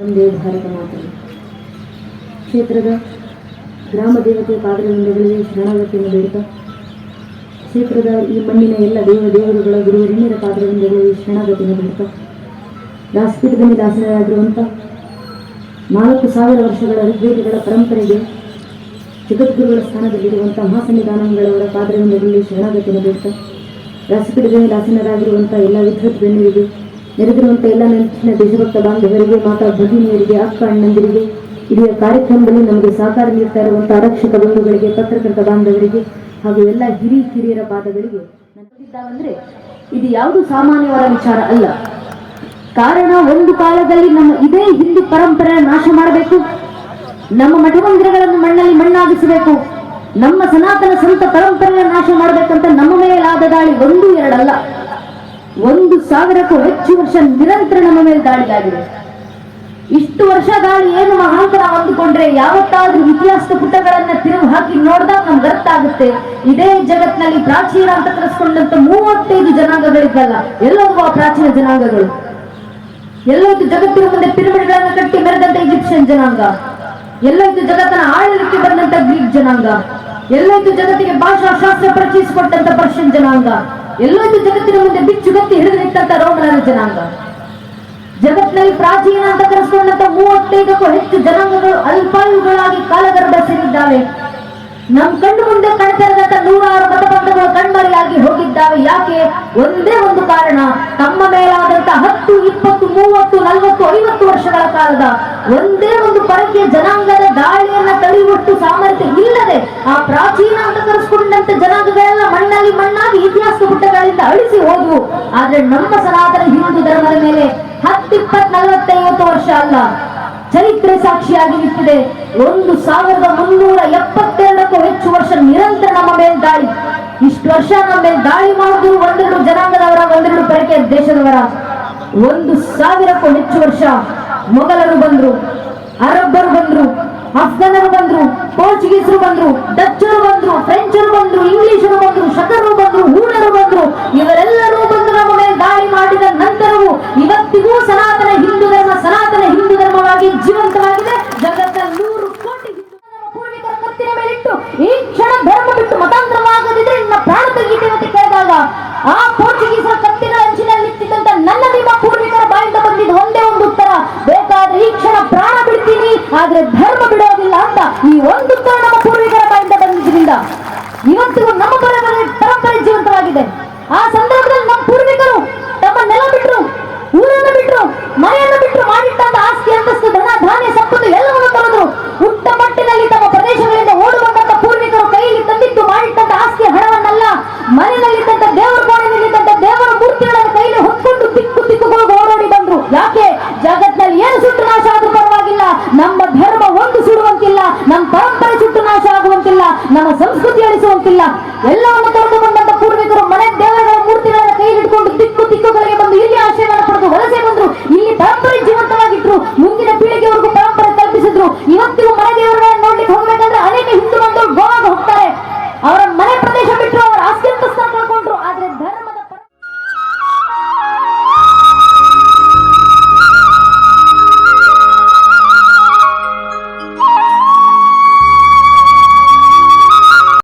ಒಂದೇ ಭಾರತ ಮಾತೆ. ಕ್ಷೇತ್ರದ ಗ್ರಾಮ ದೇವತೆ ಪಾದರವಿಂದಗಳಿಗೆ ಶರಣಾಗತಿಯನ್ನು ಬೇಡುತ್ತಾ, ಕ್ಷೇತ್ರದ ಈ ಮಣ್ಣಿನ ಎಲ್ಲ ದೇವರುಗಳ ಗುರುವರಿಣ್ಯರ ಪಾದರವಿಂದಗಳಿಗೆ ಶರಣಾಗತಿಯನ್ನು ಬೇಡುತ್ತಾ, ದಾಸಪೀಠದಲ್ಲಿ ದಾಸರಾಗಿರುವಂಥ 4000 ವರ್ಷಗಳ ಋಗ್ವೇದಗಳ ಪರಂಪರೆಗೆ ಜಗದ್ಗುರುಗಳ ಸ್ಥಾನದಲ್ಲಿರುವಂಥ ಮಹಾಸನ್ನಿಧಾನಗಳವರ ಪಾದರವಿಂದಗಳಲ್ಲಿ ಶರಣಾಗತಿಯನ್ನು ಬೇಡುತ್ತಾ, ದಾಸಪೀಠದಲ್ಲಿ ದಾಸನರಾಗಿರುವಂಥ ಎಲ್ಲ ವಿದ್ವತ್ ಗಣ್ಯರಿಗೆ, ನೆರೆದಿರುವಂಥ ಎಲ್ಲ ನೆಚ್ಚಿನ ದೇಶಭಕ್ತ ಬಾಂಧವರಿಗೆ, ಮಾತಾ ಭಗಿನಿಯರಿಗೆ, ಅಕ್ಕ ಅಣ್ಣಂದಿರಿಗೆ, ಇಡೀ ಕಾರ್ಯಕ್ರಮದಲ್ಲಿ ನಮಗೆ ಸಹಕಾರ ನೀಡ್ತಾ ಇರುವಂಥ ಆರಕ್ಷಕ ಬಂಧುಗಳಿಗೆ, ಪತ್ರಕರ್ತ ಬಾಂಧವರಿಗೆ ಹಾಗೂ ಎಲ್ಲ ಹಿರಿಯರ ಪಾದಗಳಿಗೆ ನಂಬಿದ್ದಾವಂದ್ರೆ ಇದು ಯಾವುದು ಸಾಮಾನ್ಯವಾದ ವಿಚಾರ ಅಲ್ಲ. ಕಾರಣ, ಒಂದು ಕಾಲದಲ್ಲಿ ನಮ್ಮ ಇದೇ ಹಿಂದೂ ಪರಂಪರೆ ನಾಶ ಮಾಡಬೇಕು, ನಮ್ಮ ಮಠಮಂದಿರಗಳನ್ನು ಮಣ್ಣಲ್ಲಿ ಮಣ್ಣಾಗಿಸಬೇಕು, ನಮ್ಮ ಸನಾತನ ಸಂತ ಪರಂಪರೆಯ ನಾಶ ಮಾಡಬೇಕಂತ ನಮ್ಮ ಮೇಲಾದ ದಾಳಿ 1, 2 ಅಲ್ಲ, 1000ಕ್ಕೂ ಹೆಚ್ಚು ವರ್ಷ ನಿರಂತರ ನಮ್ಮ ಮೇಲೆ ದಾಳಿಯಾಗಿದೆ. ಇಷ್ಟು ವರ್ಷ ದಾಳಿ ಏನು ಮಹಾಂತರ ಅಂದುಕೊಂಡ್ರೆ ಯಾವತ್ತಾದ್ರೂ ಇತಿಹಾಸದ ಪುಟಗಳನ್ನ ತಿರುವು ಹಾಕಿ ನೋಡಿದಾಗ ನಮ್ಗೆ ಅರ್ಥ ಆಗುತ್ತೆ. ಇದೇ ಜಗತ್ತಿನಲ್ಲಿ ಪ್ರಾಚೀನ ಅಂತ ಕರೆಸ್ಕೊಂಡಂತ 35 ಜನಾಂಗಗಳಿದ್ದಲ್ಲ, ಎಲ್ಲವೂ ಆ ಪ್ರಾಚೀನ ಜನಾಂಗಗಳು. ಎಲ್ಲೋಯ್ತು ಜಗತ್ತಿನ ಮುಂದೆ ಪಿರಮಿಡ್ಗಳನ್ನ ಕಟ್ಟಿ ಮೆರೆದಂತ ಈಜಿಪ್ಷಿಯನ್ ಜನಾಂಗ, ಎಲ್ಲೋಯ್ತು ಜಗತ್ತನ್ನ ಆಳಲಿಕ್ಕೆ ಬಂದಂತ ಗ್ರೀಕ್ ಜನಾಂಗ, ಎಲ್ಲೋಯ್ತು ಜಗತ್ತಿಗೆ ಭಾಷಾ ಶಾಸ್ತ್ರ ಪರಿಚಯಿಸಿಕೊಟ್ಟಂತ ಪರ್ಷಿಯನ್ ಜನಾಂಗ, ಎಲ್ಲೋಯ್ತು ಜಗತ್ತಿನ ಮುಂದೆ ಬಿಚ್ಚುಗತ್ತಿ ಹಿಡಿದು ನಿಂತ ರೋಮನರ ಜನಾಂಗ. ಜಗತ್ತಿನಲ್ಲಿ ಪ್ರಾಚೀನ ಅಂತ ಕರೆಸ್ಕೊಂಡಂತ 35ಕ್ಕೂ ಹೆಚ್ಚು ಜನಾಂಗಗಳು ಅಲ್ಪಾಯುಗಳಾಗಿ ಕಾಲಗರ್ಭ ಸೇರಿದ್ದಾವೆ. ನಮ್ ಕಣ್ಣು ಮುಂದೆ ಕಾಣ್ತಿರದಂತ 100 ಮತಬಂಧಗಳು ಕಣ್ಮರೆಯಾಗಿ ಹೋಗಿದ್ದಾವೆ. ಯಾಕೆ? ಒಂದೇ ಒಂದು ಕಾರಣ, ತಮ್ಮ ಮೇಲಾದಂತ 10, 20, 30, 40, 50 ವರ್ಷಗಳ ಕಾಲದ ಒಂದೇ ಒಂದು ಪರಕೀಯ ಜನಾಂಗದ ದಾಳಿಯನ್ನ ತಡೆಯುವಷ್ಟು ಸಾಮರ್ಥ್ಯ ಇಲ್ಲದೆ ಆ ಪ್ರಾಚೀನ ಅಂತ ಕರೆಸ್ಕೊಂಡಂತ ಜನಾಂಗಗಳೆಲ್ಲ ಮಣ್ಣಲ್ಲಿ ಮಣ್ಣಾಗಿ ಇತಿಹಾಸ ಪುಟಗಳಿಂದ ಅಳಿಸಿ ಹೋದವು. ಆದ್ರೆ ನಮ್ಮ ಸನಾತನ ಹಿಂದೂ ಧರ್ಮದ ಮೇಲೆ 10, 20, 40, 50 ವರ್ಷ ಅಲ್ಲ, ಚರಿತ್ರೆ ಸಾಕ್ಷಿಯಾಗಿ ನಿಂತಿದೆ. 1372ಕ್ಕೂ ಹೆಚ್ಚು ವರ್ಷ ನಿರಂತರ ನಮ್ಮ ಮೇಲೆ ದಾಳಿ. ಇಷ್ಟು ವರ್ಷ ನಮ್ಮ ಮೇಲೆ ದಾಳಿ ಮಾಡುವುದು 1-2 ಜನಾಂಗದವರ, 1-2 ಪರಕೀಯ ದೇಶದವರ. 1000ಕ್ಕೂ ಹೆಚ್ಚು ವರ್ಷ ಮೊಘಲರು ಬಂದ್ರು, ಅರಬ್ಬರು ಬಂದ್ರು, ಅಫ್ಘಾನರು ಬಂದ್ರು, ಪೋರ್ಚುಗೀಸರು ಬಂದ್ರು, ಡಚ್ಚರು ಬಂದ್ರು, ಫ್ರೆಂಚರು ಬಂದ್ರು, ಇಂಗ್ಲಿಷರು ಬಂದ್ರು, ಶಕರು ಬಂದ್ರು, ಹೂಣರು ಬಂದ್ರು. ಇವರೆಲ್ಲರೂ ಬಂದು ನಮ್ಮ ಮೇಲೆ ದಾಳಿ ಮಾಡಿದ ನಂತರವೂ ಇವತ್ತಿಗೂ ಸನಾತನ ಹಿಂದೂ ಧರ್ಮವಾಗಿ ಜೀವಂತವಾಗಿದೆ. ಜಗತ್ತಿನ 100 ಕೋಟಿ ಪೂರ್ವಿಕರ ಕತ್ತಿನ ಮೇಲಿಟ್ಟು ಈ ಕ್ಷಣ ಧರ್ಮ ಬಿಟ್ಟು ಮತಾಂತರವಾಗದಿದ್ರೆ ನಿನ್ನ ಪ್ರಾಣ ತೆಗೀತೇವೆ ಅಂತ ಕೇಳಿದಾಗ ಆ ಪೋರ್ಚುಗೀಸರ ಕತ್ತಿನ ಅಂಚಿನಲ್ಲಿ ನಿಂತಿದ್ದಂತ ನನ್ನ ನಿಮ್ಮ ಪೂರ್ವಿಕರ ಬಾಯಿಂದ ಬಂದಿದ್ದು ಒಂದೇ ಒಂದು ಉತ್ತರ, ಬೇಕಾದ್ರೆ ಈ ಕ್ಷಣ ಪ್ರಾಣ ಬಿಡ್ತೀನಿ ಆದ್ರೆ ಧರ್ಮ ಬಿಡೋದಿಲ್ಲ ಅಂತ. ಈ ಒಂದು ಉತ್ತರ ನಮ್ಮ ಪೂರ್ವಿಕರ ಬಾಯಿಂದ ಬಂದಿದ್ರಿಂದ ಇವತ್ತಿಗೂ ನಮ್ಮ ಪರಂಪರೆ ಜೀವಂತವಾಗಿದೆ. ಆ